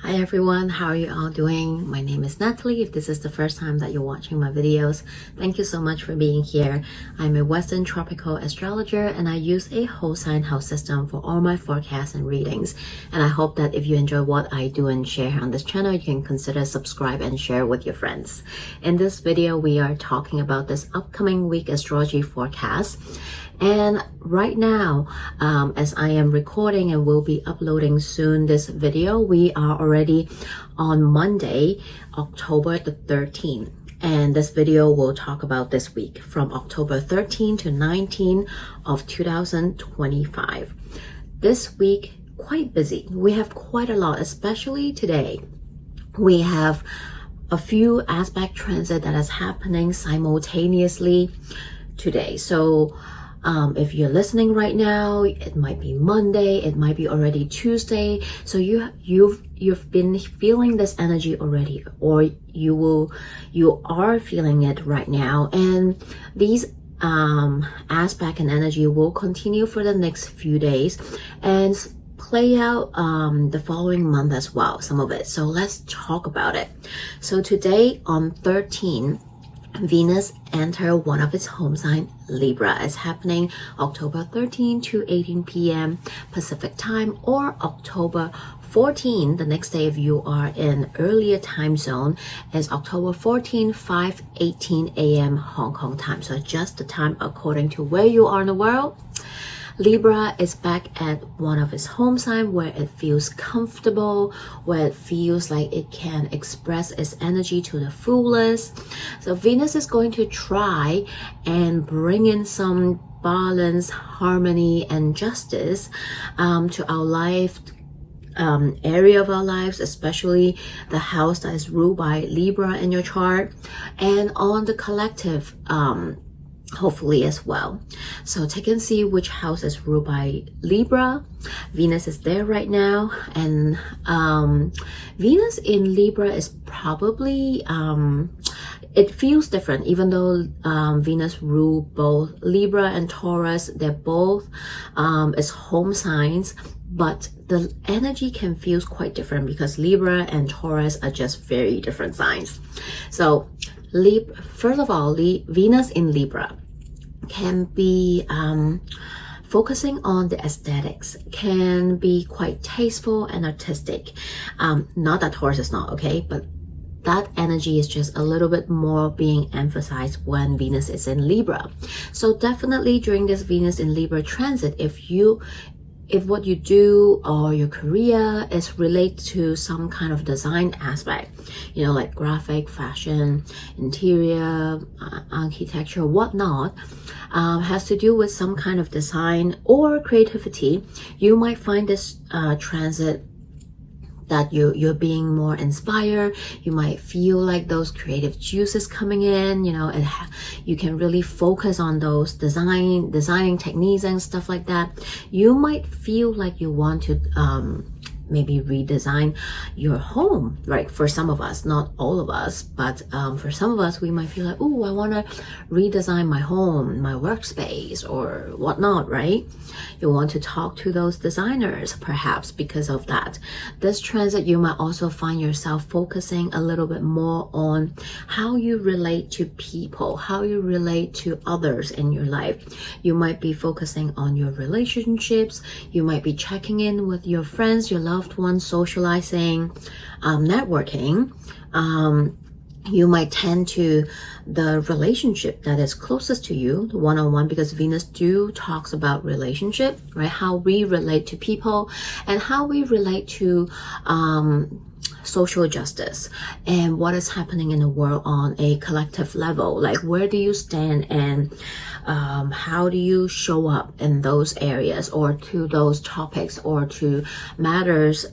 Hi everyone, how are you all doing? My name is Natalie. If this is the first time that you're watching my videos, thank you so much for being here. I'm a Western tropical astrologer and I use a whole sign house system for all my forecasts and readings. And I hope that if you enjoy what I do and share on this channel, you can consider subscribe and share with your friends. In this video, we are talking about this upcoming week astrology forecast. And right now, as I am recording and will be uploading soon this video, we are already on Monday, October the 13th. And this video will talk about this week from October 13 to 19 of 2025. This week, quite busy. We have quite a lot, especially today. We have a few aspect transit that is happening simultaneously today. So if you're listening right now, it might be Monday, it might be already Tuesday. So you've been feeling this energy already, or you are feeling it right now. And these aspect and energy will continue for the next few days and play out the following month as well, some of it. So let's talk about it. So today on 13, Venus enter one of its home sign, Libra. It's happening October 13 to 18 p.m. Pacific time, or October 14, the next day if you are in earlier time zone, is October 14, 5:18 a.m. Hong Kong time. So just the time according to where you are in the world. Libra is back at one of its home sign where it feels comfortable, where it feels like it can express its energy to the fullest. So Venus is going to try and bring in some balance, harmony, and justice to our life, area of our lives, especially the house that is ruled by Libra in your chart, and on the collective hopefully as well. So take and see which house is ruled by Libra. Venus is there right now, and Venus in Libra is probably it feels different, even though Venus rule both Libra and Taurus. They're both its home signs, but the energy can feel quite different because Libra and Taurus are just very different signs. So first of all, Venus in Libra can be focusing on the aesthetics, can be quite tasteful and artistic. Not that Taurus is not, okay, but that energy is just a little bit more being emphasized when Venus is in Libra. So definitely during this Venus in Libra transit, if what you do or your career is related to some kind of design aspect, you know, like graphic, fashion, interior, architecture, whatnot, has to do with some kind of design or creativity, you might find this transit that you're being more inspired. You might feel like those creative juices coming in, you know, and you can really focus on those designing techniques and stuff like that. You might feel like you want to maybe redesign your home, right? For some of us, not all of us, but for some of us, we might feel like, oh, I want to redesign my home, my workspace, or whatnot, right? You want to talk to those designers, perhaps because of that. This transit, you might also find yourself focusing a little bit more on how you relate to people, how you relate to others in your life. You might be focusing on your relationships. You might be checking in with your friends, your loved ones, socializing, networking. You might tend to the relationship that is closest to you, the one-on-one, because Venus talks about relationship, right? How we relate to people and how we relate to social justice and what is happening in the world on a collective level. Like, where do you stand and how do you show up in those areas or to those topics or to matters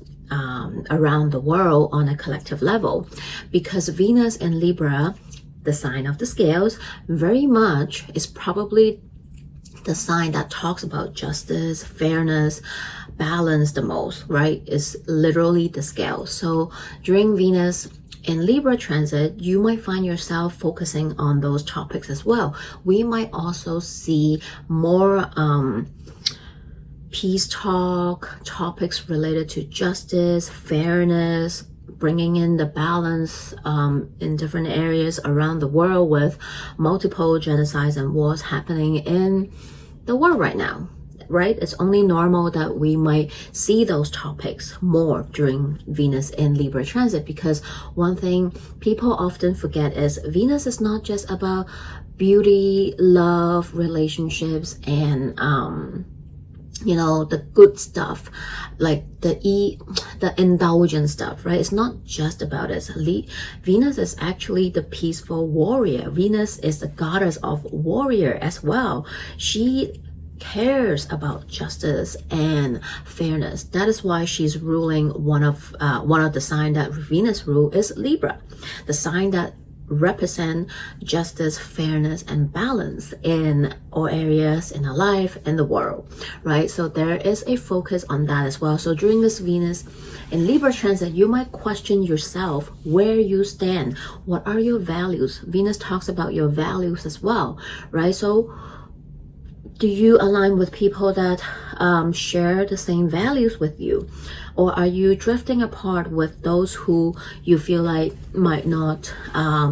around the world on a collective level? Because Venus in Libra, the sign of the scales, very much is probably the sign that talks about justice, fairness, balance the most, right? Is literally the scale. So during Venus in Libra transit, you might find yourself focusing on those topics as well. We might also see more peace talk, topics related to justice, fairness, bringing in the balance in different areas around the world with multiple genocides and wars happening in the world right now, right? It's only normal that we might see those topics more during Venus in Libra transit, because one thing people often forget is Venus is not just about beauty, love, relationships, and the good stuff, like the indulgent stuff, right? It's not just about it. Venus is actually the peaceful warrior. Venus is the goddess of warrior as well. She cares about justice and fairness. That is why she's ruling one of the sign that Venus rule is Libra, the sign that represent justice, fairness, and balance in all areas in our life, in the world, right? So there is a focus on that as well. So during this Venus in Libra transit, you might question yourself, where you stand, what are your values. Venus talks about your values as well, right? So do you align with people that share the same values with you? Or are you drifting apart with those who you feel like might not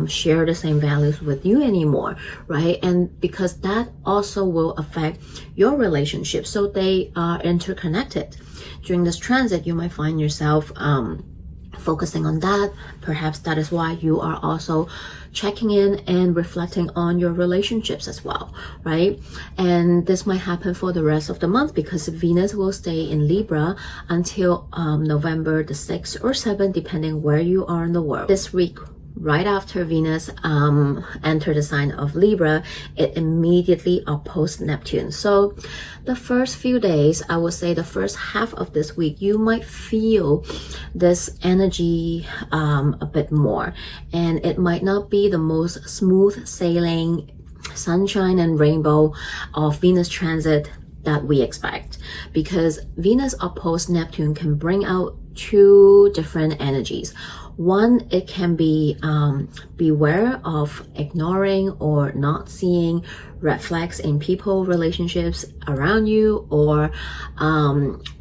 share the same values with you anymore, right? And because that also will affect your relationship. So they are interconnected. During this transit, you might find yourself focusing on that. Perhaps that is why you are also checking in and reflecting on your relationships as well, right? And this might happen for the rest of the month, because Venus will stay in Libra until November the 6th or 7th, depending where you are in the world. This week, right after Venus entered the sign of Libra, it immediately opposed Neptune. So the first few days, I would say the first half of this week, you might feel this energy a bit more, and it might not be the most smooth sailing sunshine and rainbow of Venus transit that we expect, because Venus opposed Neptune can bring out two different energies. One, it can be beware of ignoring or not seeing red flags in people, relationships around you, or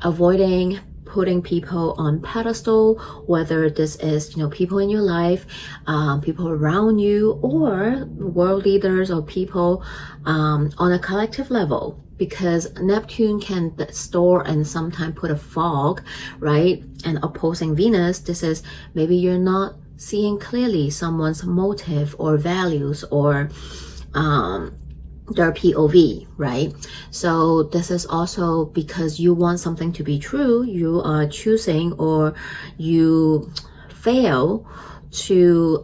avoiding putting people on pedestal, whether this is, people in your life, people around you, or world leaders or people on a collective level. Because Neptune can store and sometimes put a fog, right? And opposing Venus, this is maybe you're not seeing clearly someone's motive or values or their POV, right? So this is also because you want something to be true, you are choosing, or you fail to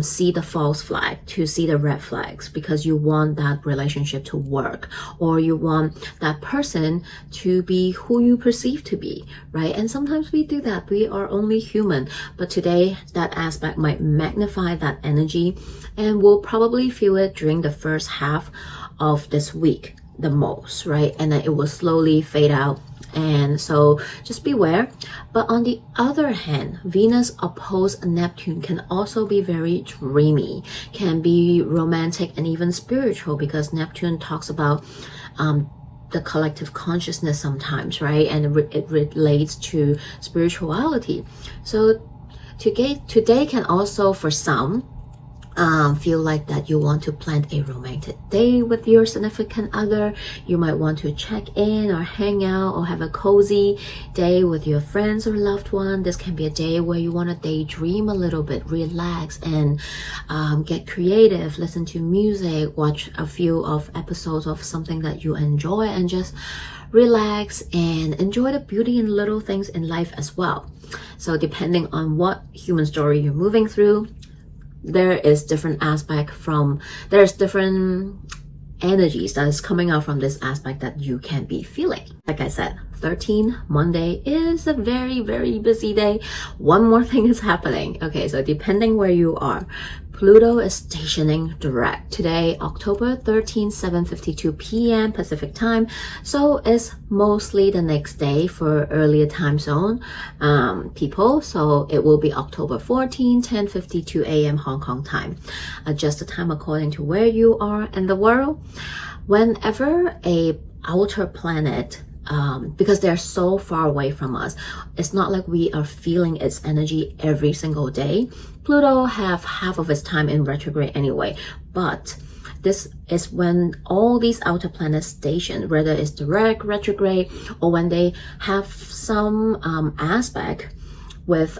see the false flag, to see the red flags, because you want that relationship to work, or you want that person to be who you perceive to be, right? And sometimes we do that. We are only human. But today, that aspect might magnify that energy, and we'll probably feel it during the first half of this week the most, right? And then it will slowly fade out. And so just beware. But on the other hand, Venus opposed Neptune can also be very dreamy, can be romantic and even spiritual, because Neptune talks about the collective consciousness sometimes, right? And it relates to spirituality. So today can also, for some, feel like that you want to plan a romantic day with your significant other. You might want to check in or hang out or have a cozy day with your friends or loved one. This can be a day where you want to daydream a little bit, relax, and get creative, listen to music, watch a few of episodes of something that you enjoy, and just relax and enjoy the beauty in little things in life as well. So depending on what human story you're moving through, there is different there's different energies that is coming out from this aspect that you can be feeling. Like I said, 13 Monday is a very, very busy day. One more thing is happening. Okay, so depending where you are, Pluto is stationing direct today, October 13, 7:52 p.m. Pacific time. So it's mostly the next day for earlier time zone people. So it will be October 14, 10:52 a.m. Hong Kong time. Adjust the time according to where you are in the world. Whenever a outer planet because they're so far away from us. It's not like we are feeling its energy every single day. Pluto have half of its time in retrograde anyway, but this is when all these outer planets station, whether it's direct, retrograde, or when they have some aspect with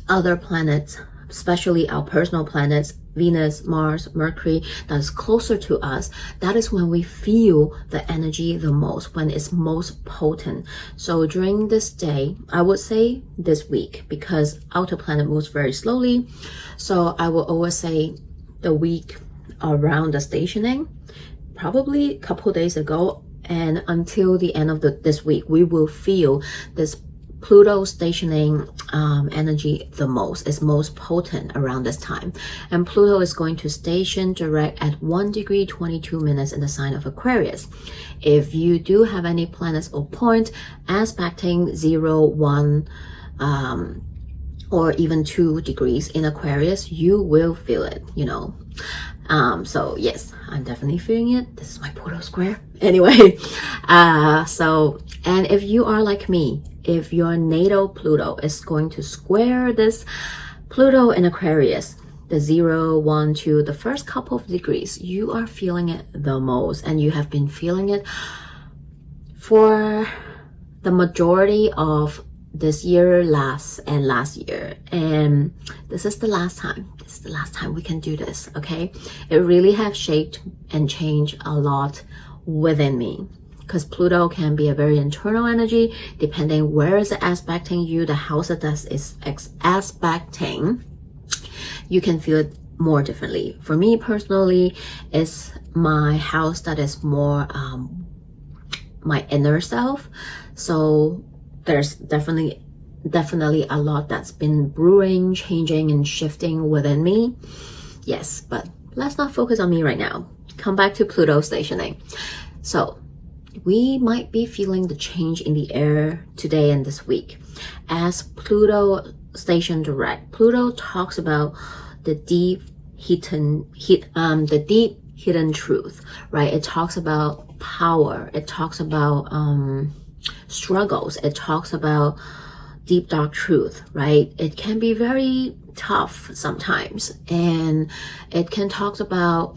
other planets, especially our personal planets, Venus, Mars, Mercury, that is closer to us. That is when we feel the energy the most, when it's most potent. So during this day, I would say this week, because outer planet moves very slowly. So I will always say the week around the stationing, probably a couple days ago, and until the end of this week, we will feel this Pluto stationing energy the most. It's most potent around this time. And Pluto is going to station direct at 1 degree 22 minutes in the sign of Aquarius. If you do have any planets or point aspecting 0, 1, or even 2 degrees in Aquarius, you will feel it, you know. So yes, I'm definitely feeling it. This is my Pluto square. Anyway, and if you are like me, if your natal Pluto is going to square this Pluto in Aquarius, the 0, 1, 2, the first couple of degrees, you are feeling it the most, and you have been feeling it for the majority of this year, last year, and this is the last time. This is the last time we can do this, okay? It really has shaped and changed a lot within me, because Pluto can be a very internal energy, depending where is it aspecting you, the house that is aspecting, you can feel it more differently. For me personally, it's my house that is more my inner self. So there's definitely a lot that's been brewing, changing, and shifting within me. Yes, but let's not focus on me right now. Come back to Pluto stationing. So we might be feeling the change in the air today and this week. As Pluto station direct, Pluto talks about the deep hidden truth, right? It talks about power. It talks about struggles. It talks about deep dark truth, right? It can be very tough sometimes, and it can talk about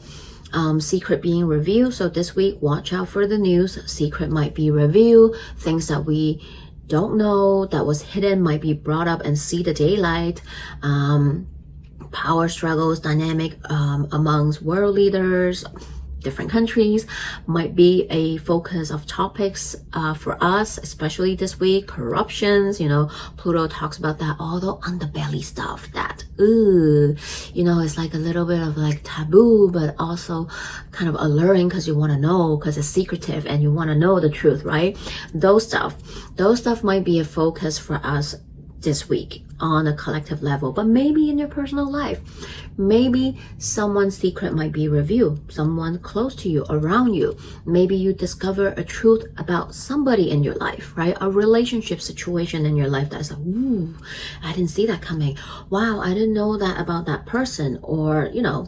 secret being revealed. So this week, watch out for the news. Secret might be revealed. Things that we don't know that was hidden might be brought up and see the daylight. Power struggles, dynamic amongst world leaders, different countries might be a focus of topics for us, especially this week. Corruptions, you know, Pluto talks about that, all the underbelly stuff that, you know, it's like a little bit of like taboo, but also kind of alluring because you want to know, because it's secretive and you want to know the truth, right? Those stuff might be a focus for us this week on a collective level, but maybe in your personal life, maybe someone's secret might be revealed, someone close to you, around you. Maybe you discover a truth about somebody in your life, right? A relationship situation in your life that's like, ooh, I didn't see that coming. Wow, I didn't know that about that person. Or, you know,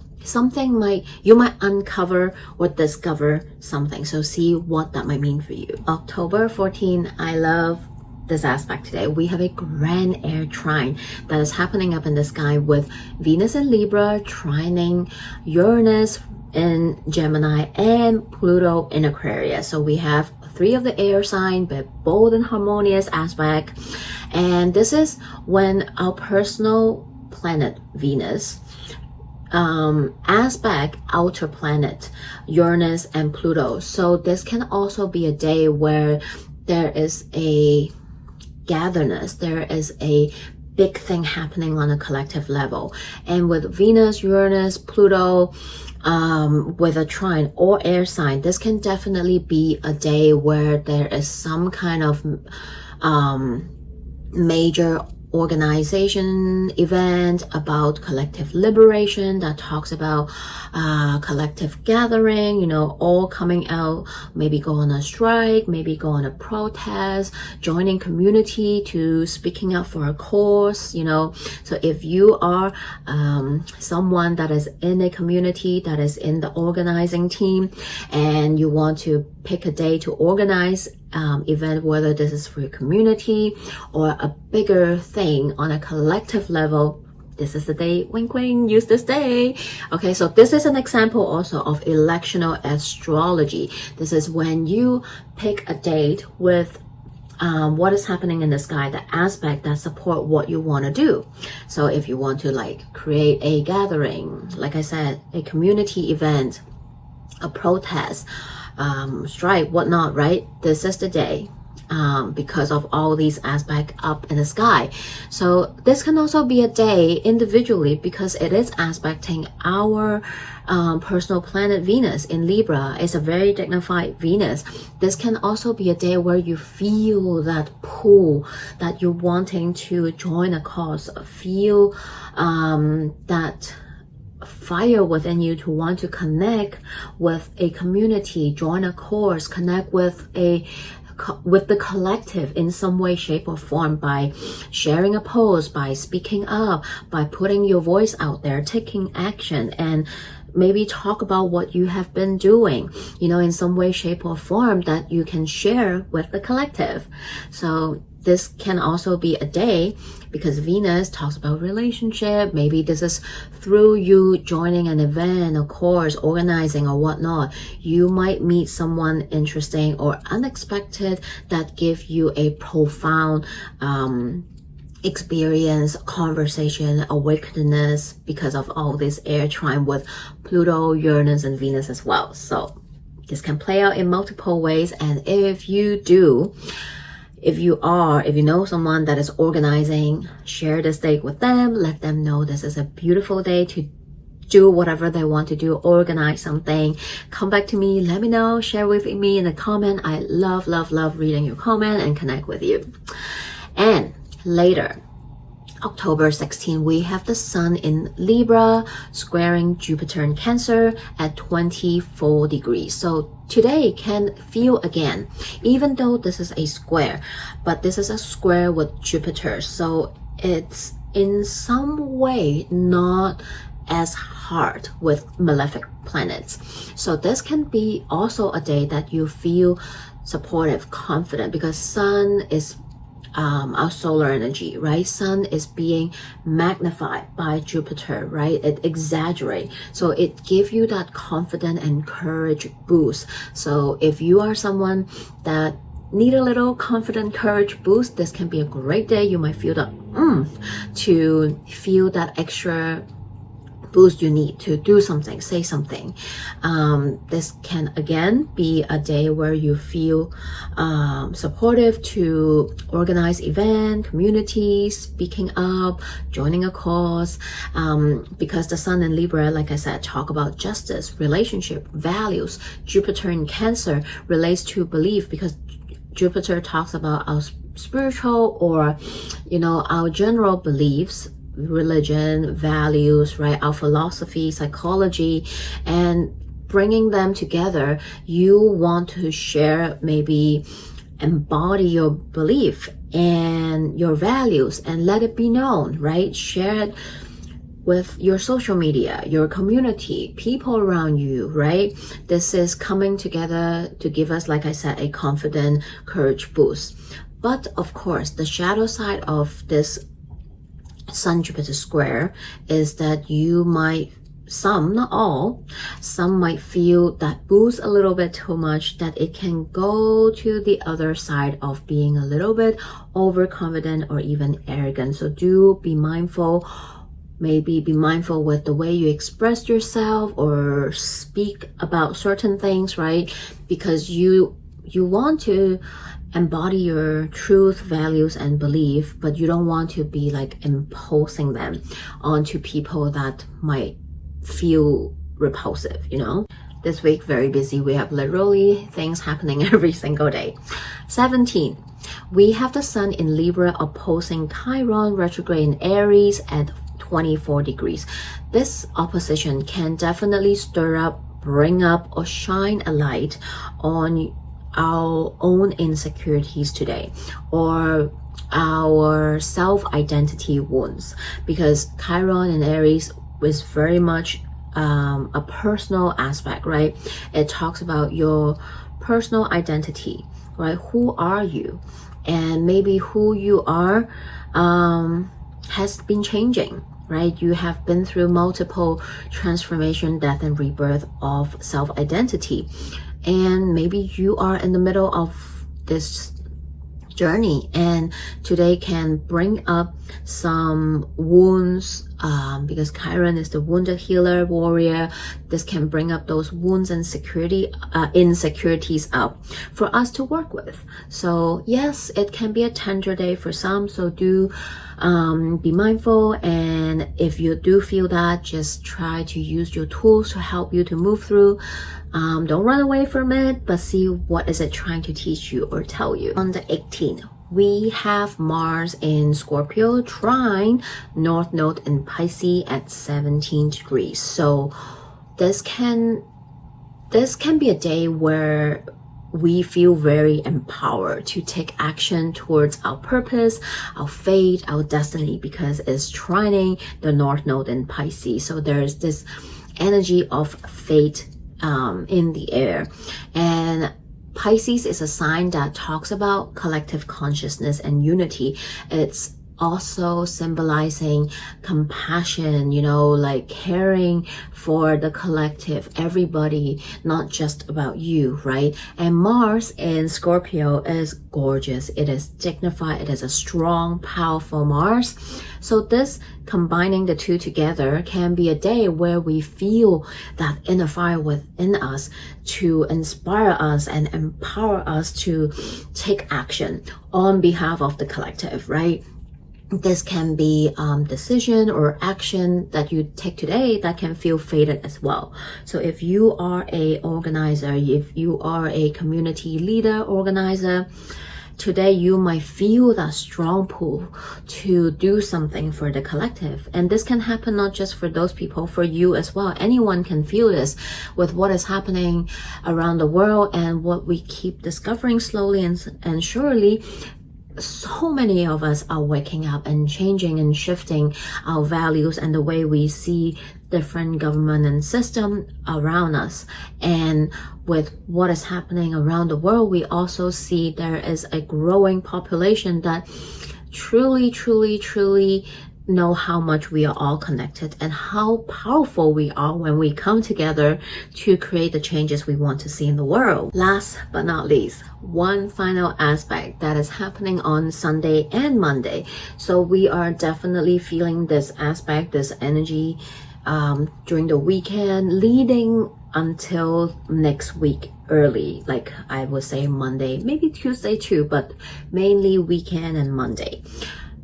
you might uncover or discover something. So see what that might mean for you. October 14, I love this aspect today. We have a grand air trine that is happening up in the sky with Venus in Libra trining Uranus in Gemini and Pluto in Aquarius. So we have 3 of the air sign, but bold and harmonious aspect. And this is when our personal planet Venus aspect outer planet Uranus and Pluto. So this can also be a day where there is a gatherness, there is a big thing happening on a collective level. And with Venus, Uranus, Pluto, with a trine or air sign, this can definitely be a day where there is some kind of major organization event about collective liberation that talks about collective gathering, you know, all coming out, maybe go on a strike, maybe go on a protest, joining community to speaking out for a cause, you know. So if you are someone that is in a community, that is in the organizing team, and you want to pick a day to organize event, whether this is for your community or a bigger thing on a collective level, this is the day, wink wink, use this day. Okay, so this is an example also of electional astrology. This is when you pick a date with what is happening in the sky, the aspect that support what you want to do. So if you want to like create a gathering, like I said, a community event, a protest, strike, whatnot, right? This is the day. Because of all these aspects up in the sky. So this can also be a day individually because it is aspecting our personal planet Venus in Libra. It's a very dignified Venus. This can also be a day where you feel that pull, that you're wanting to join a cause, feel that fire within you to want to connect with a community, join a course, connect with the collective in some way, shape, or form by sharing a post, by speaking up, by putting your voice out there, taking action, and maybe talk about what you have been doing, you know, in some way, shape, or form that you can share with the collective. So this can also be a day because Venus talks about relationship. Maybe this is through you joining an event, a course, organizing or whatnot. You might meet someone interesting or unexpected that give you a profound experience, conversation, awakeness because of all this air trine with Pluto, Uranus, and Venus as well. So this can play out in multiple ways. And if you know someone that is organizing, share this date with them, let them know this is a beautiful day to do whatever they want to do, organize something. Come back to me, let me know, share with me in the comment. I love reading your comment and connect with you. And later, October 16, we have the Sun in Libra squaring Jupiter in Cancer at 24 degrees. So today can feel again, even though this is a square, but this is a square with Jupiter. So it's in some way not as hard with malefic planets. So this can be also a day that you feel supportive, confident, because Sun is our solar energy, right? Sun is being magnified by Jupiter, right? It exaggerates. So it gives you that confidence and courage boost. So if you are someone that need a little confident courage boost, this can be a great day. You might feel that to feel that extra boost you need to do something, say something. This can again be a day where you feel supportive to organize event, community, speaking up, joining a cause, because the Sun in Libra, like I said, talk about justice, relationship, values. Jupiter in Cancer relates to belief because Jupiter talks about our spiritual or, you know, our general beliefs, religion, values, right? Our philosophy, psychology, and bringing them together. You want to share, maybe embody your belief and your values and let it be known, right? Share it with your social media, your community, people around you, right? This is coming together to give us, like I said, a confident courage boost. But of course, the shadow side of this Sun Jupiter square is that you might, some, not all, some might feel that boost a little bit too much, that it can go to the other side of being a little bit overconfident or even arrogant. So do be mindful. Maybe be mindful with the way you express yourself or speak about certain things, right? Because you want to embody your truth, values, and belief, but you don't want to be like imposing them onto people that might feel repulsive, you know? This week, very busy. We have literally things happening every single day. 17, we have the Sun in Libra opposing Chiron retrograde in Aries at 24 degrees. This opposition can definitely stir up, bring up, or shine a light on our own insecurities today, or our self-identity wounds, because Chiron and Aries is very much a personal aspect, right? It talks about your personal identity, right? Who are you? And maybe who you are has been changing, right? You have been through multiple transformation, death, and rebirth of self-identity. And maybe you are in the middle of this journey, and today can bring up some wounds, because Chiron is the wounded healer warrior. This can bring up those wounds and insecurities up for us to work with. So yes, it can be a tender day for some, so do be mindful, and if you do feel that, just try to use your tools to help you to move through. Don't run away from it, but see what is it trying to teach you or tell you. On the 18th, we have Mars in Scorpio trine North Node in Pisces at 17 degrees. So this can be a day where we feel very empowered to take action towards our purpose, our fate, our destiny, because it's trining the North Node in Pisces. So there's this energy of fate in the air. And Pisces is a sign that talks about collective consciousness and unity. It's also symbolizing compassion, you know, like caring for the collective, everybody, not just about you, right? And Mars in Scorpio is gorgeous. It is dignified. It is a strong, powerful Mars. So this combining the two together can be a day where we feel that inner fire within us to inspire us and empower us to take action on behalf of the collective, right? This can be decision or action that you take today that can feel fated as well. So if you are a organizer, if you are a community leader, organizer, today you might feel that strong pull to do something for the collective. And this can happen not just for those people, for you as well. Anyone can feel this with what is happening around the world and what we keep discovering slowly and surely. So many of us are waking up and changing and shifting our values and the way we see different government and system around us. And with what is happening around the world, we also see there is a growing population that truly know how much we are all connected and how powerful we are when we come together to create the changes we want to see in the world. Last but not least, one final aspect that is happening on Sunday and Monday. So we are definitely feeling this aspect, this energy during the weekend leading until next week early, like I would say Monday, maybe Tuesday too, but mainly weekend and Monday.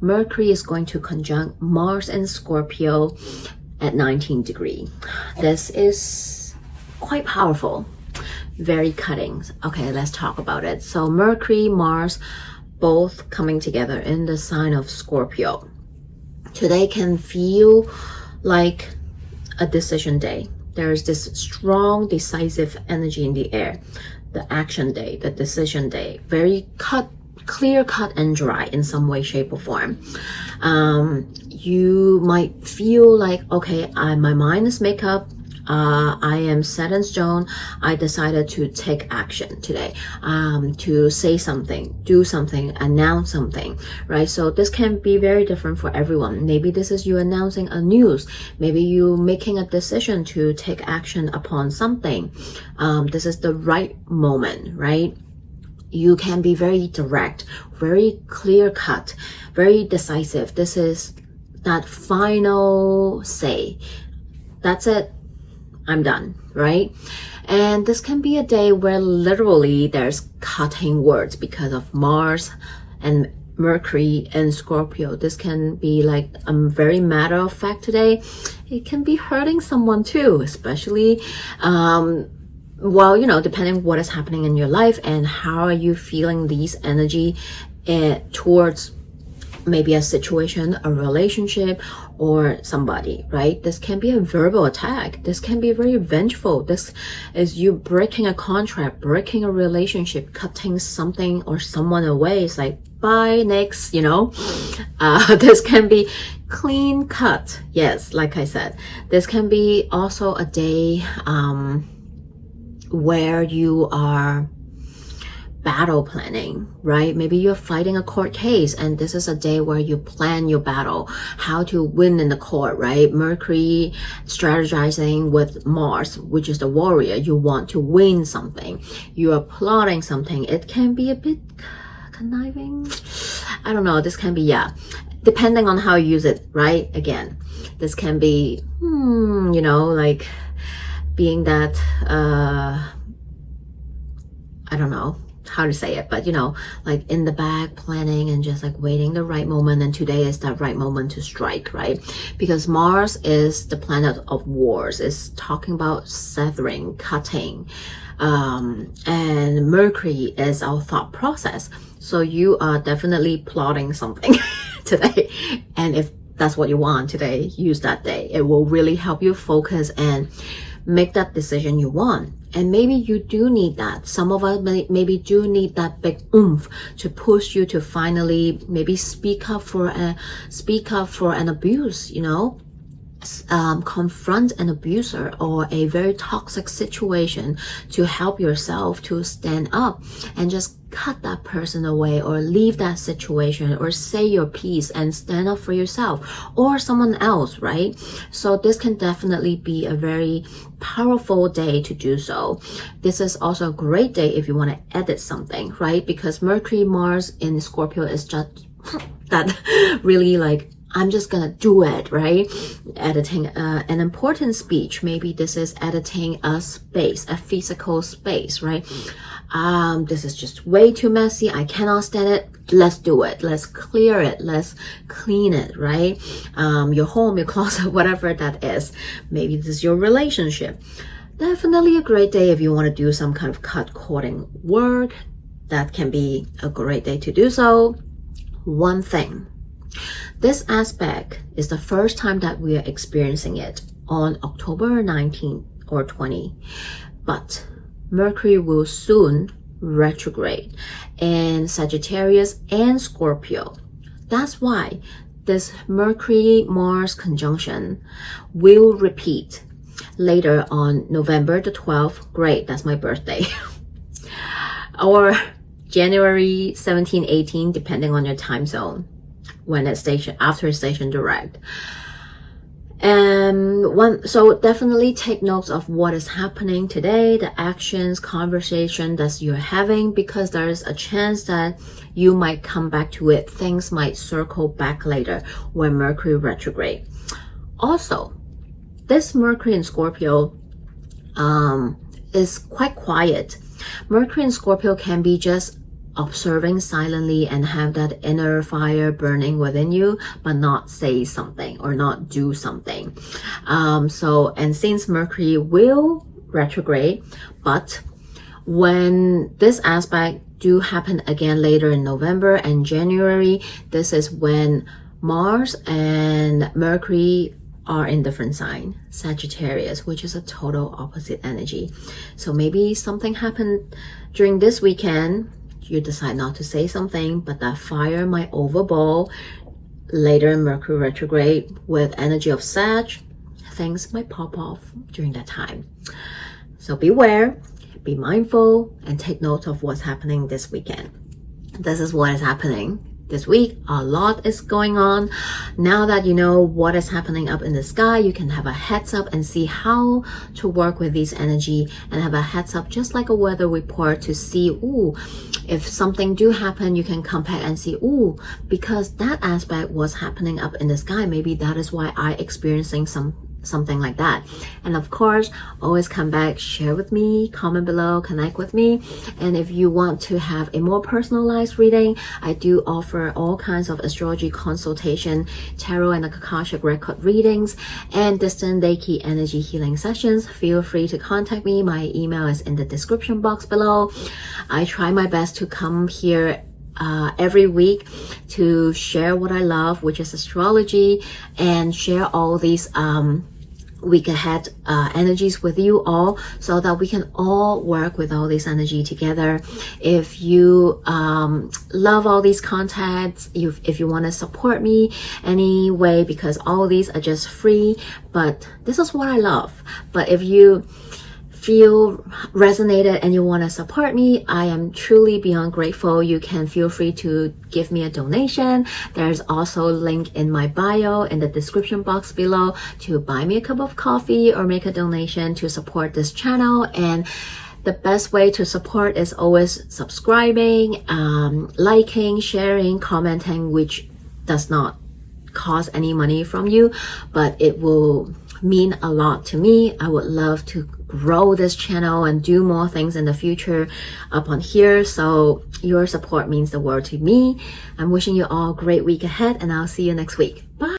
Mercury is going to conjunct Mars in Scorpio at 19 degrees. This is quite powerful, very cutting. Okay, let's talk about it. So Mercury, Mars, both coming together in the sign of Scorpio. Today can feel like a decision day. There's this strong, decisive energy in the air. The action day, the decision day, very clear cut and dry in some way, shape, or form. You might feel like, okay, my mind is made up. I am set in stone. I decided to take action today, to say something, do something, announce something, right? So this can be very different for everyone. Maybe this is you announcing a news. Maybe you making a decision to take action upon something. This is the right moment, right? You can be very direct, very clear cut, very decisive. This is that final say. That's it. I'm done, right? And this can be a day where literally there's cutting words because of Mars and Mercury and Scorpio. This can be like a very matter of fact today. It can be hurting someone too, especially well, you know, depending what is happening in your life and how are you feeling these energy towards maybe a situation, a relationship, or somebody, right? This can be a verbal attack. This can be very vengeful. This is you breaking a contract, breaking a relationship, cutting something or someone away. It's like, bye, next, you know? This can be clean cut. Yes, like I said, this can be also a day where you are battle planning, right? Maybe you're fighting a court case and this is a day where you plan your battle, how to win in the court, right? Mercury strategizing with Mars, which is the warrior. You want to win something. You are plotting something. It can be a bit conniving. I don't know. This can be, depending on how you use it, right? Again, this can be, you know, like being that, I don't know how to say it, but you know, like in the back planning and just like waiting the right moment, and today is that right moment to strike, right? Because Mars is the planet of wars. It's talking about severing, cutting, and Mercury is our thought process. So you are definitely plotting something today, and if that's what you want today, use that day. It will really help you focus and make that decision you want. And maybe you do need that. Some of us maybe do need that big oomph to push you to finally maybe speak up for an abuse, you know, confront an abuser or a very toxic situation to help yourself to stand up and just cut that person away or leave that situation or say your piece and stand up for yourself or someone else, right? So this can definitely be a very powerful day to do so. This is also a great day if you want to edit something, right? Because Mercury, Mars in Scorpio is just that really like, I'm just gonna do it, right? Editing an important speech. Maybe this is editing a space, a physical space, right? This is just way too messy. I cannot stand it. Let's do it. Let's clear it. Let's clean it, right? Your home, your closet, whatever that is. Maybe this is your relationship. Definitely a great day if you want to do some kind of cut-cutting work. That can be a great day to do so. One thing. This aspect is the first time that we are experiencing it on October 19 or 20. But Mercury will soon retrograde in Sagittarius and Scorpio. That's why this Mercury-Mars conjunction will repeat later on November the 12th. Great, that's my birthday. Or January 17, 18, depending on your time zone. When it's after station direct. So definitely take notes of what is happening today, the actions, conversation that you're having, because there's a chance that you might come back to it. Things might circle back later when Mercury retrograde. Also, this Mercury in Scorpio is quite quiet. Mercury in Scorpio can be just observing silently and have that inner fire burning within you, but not say something or not do something. And since Mercury will retrograde, but when this aspect do happen again later in November and January, this is when Mars and Mercury are in different sign, Sagittarius, which is a total opposite energy. So maybe something happened during this weekend. You decide not to say something, but that fire might overboil. Later in Mercury retrograde with energy of Sag, things might pop off during that time. So beware, be mindful, and take note of what's happening this weekend. This is what is happening this week. A lot is going on. Now that you know what is happening up in the sky, you can have a heads up and see how to work with these energy and have a heads up, just like a weather report, to see, if something do happen, you can come back and see, because that aspect was happening up in the sky. Maybe that is why I experiencing something like that. And of course, always come back, share with me, comment below, connect with me. And if you want to have a more personalized reading, I do offer all kinds of astrology consultation, tarot and akashic record readings, and distant Reiki energy healing sessions. Feel free to contact me. My email is in the description box below. I try my best to come here every week to share what I love, which is astrology, and share all these week ahead energies with you all, so that we can all work with all this energy together. If you love all these contacts, if you want to support me anyway, because all these are just free, but this is what I love. But if you feel resonated and you want to support me, I am truly beyond grateful. You can feel free to give me a donation. There's also a link in my bio in the description box below to buy me a cup of coffee or make a donation to support this channel. And the best way to support is always subscribing, liking, sharing, commenting, which does not cost any money from you, but it will mean a lot to me. I would love to grow this channel and do more things in the future up on here. So your support means the world to me. I'm wishing you all a great week ahead, and I'll see you next week. Bye.